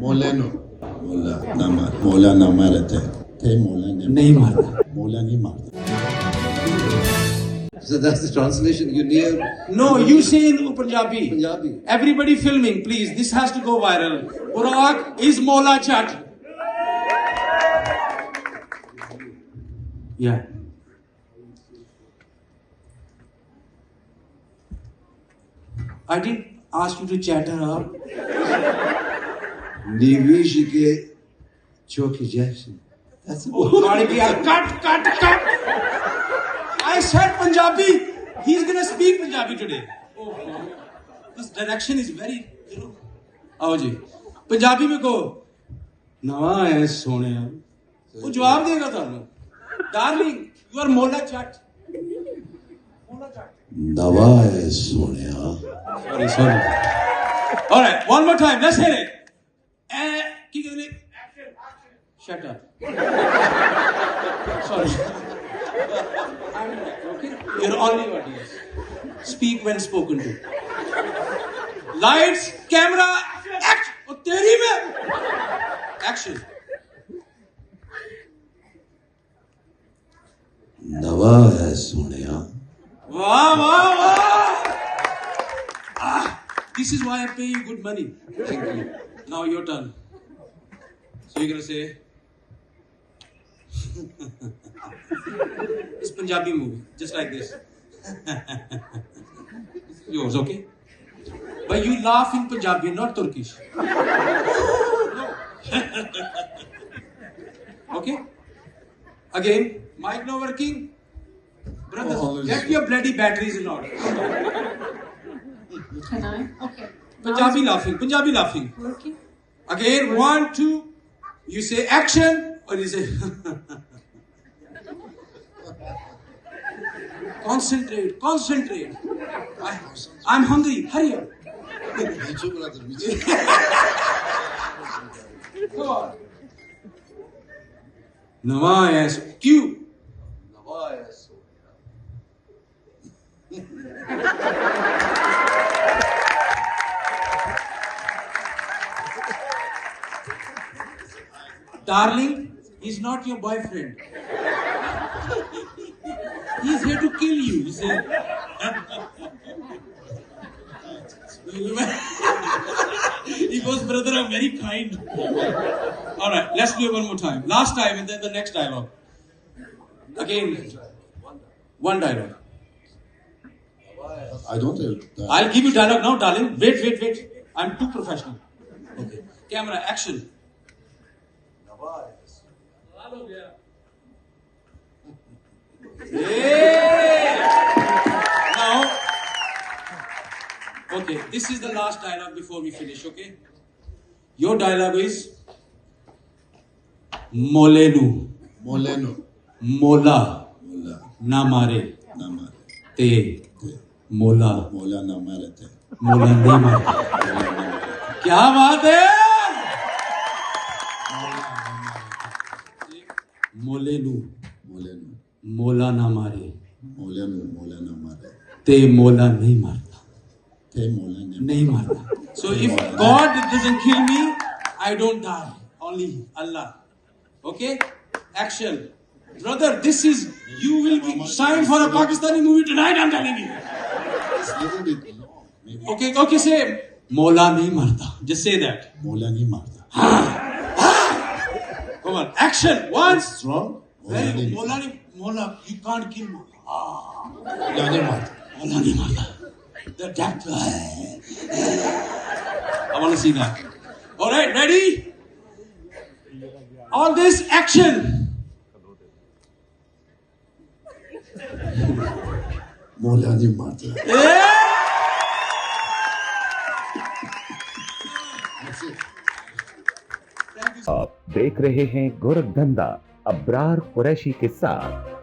مولینو مولا نہ مارے تھے مولا نے نہیں مارتا. مولا نہیں مارتا. So that's the translation. You near No, you say in Punjabi. Punjabi. Everybody filming, please. This has to go viral. Burak is Mola Jatt. Yeah. I didn't ask you to chat her up. Nivishike Choki Jackson. That's Cut. I said Punjabi. He's gonna speak Punjabi today. Oh, this direction is very, आओ जी पंजाबी में कहो नवा है सोने वो जवाब देगा थानू. डार्लिंग यू आर मोला चट. दवा है Sonia. Sorry. All right, one more time. Let's hit it. की कहते हैं? Shut up. Sorry. Okay? You're only audience. Speak when spoken to. Lights, camera, action. Oh, तेरी में. Action. दवा है Sonia. Wow. This is why I pay you good money. Thank you. Now your turn. So you're gonna say, it's Punjabi movie, just like this. Yours, okay? But you laugh in Punjabi, not Turkish. No. Okay? Again, mic not working? Brothers, get your bloody batteries in order. Can I? Okay. Punjabi laughing. Working? Again, 1, 2. You say action, or you say concentrate. I'm hungry. Hurry up. Go on. Nava yes. Cue. Nava yes. Darling, he's not your boyfriend. He's here to kill you. He said. He goes, brother, I'm very kind. All right, let's do it one more time. Last time and then the next dialogue. Again, one dialogue. I don't have that. I'll give you dialogue now, darling. Wait. I'm too professional. Okay. Camera, action. Hey! Now, okay, this is the last dialogue before we finish, okay? Your dialogue is Molenu. Moleno Mola मोला na mare न मारे te mola मोला न मारे थे. mola nahi mare. क्या बात है? Molenu मोलेनो mola na mare मोलेनो मोला न मारे te mola nahi marta. थे मोला ने Nahi marta. So if God doesn't kill me, I don't die. Only Allah. Okay? Action. Brother, this is, you will be signed for a Pakistani movie tonight, I'm telling you. It's little bit maybe Okay, say, Mola nahi marta. Just say that. मोला नहीं मारता. Come on, action, once. Strong. Very good. Mola, you can't kill Mola. मोला नहीं मारता. Mola nahi marta. The death. I want to see that. All right, ready? All this, action. मोला नहीं मारता. आप देख रहे हैं गोरखधंधा अब्रार कुरैशी के साथ.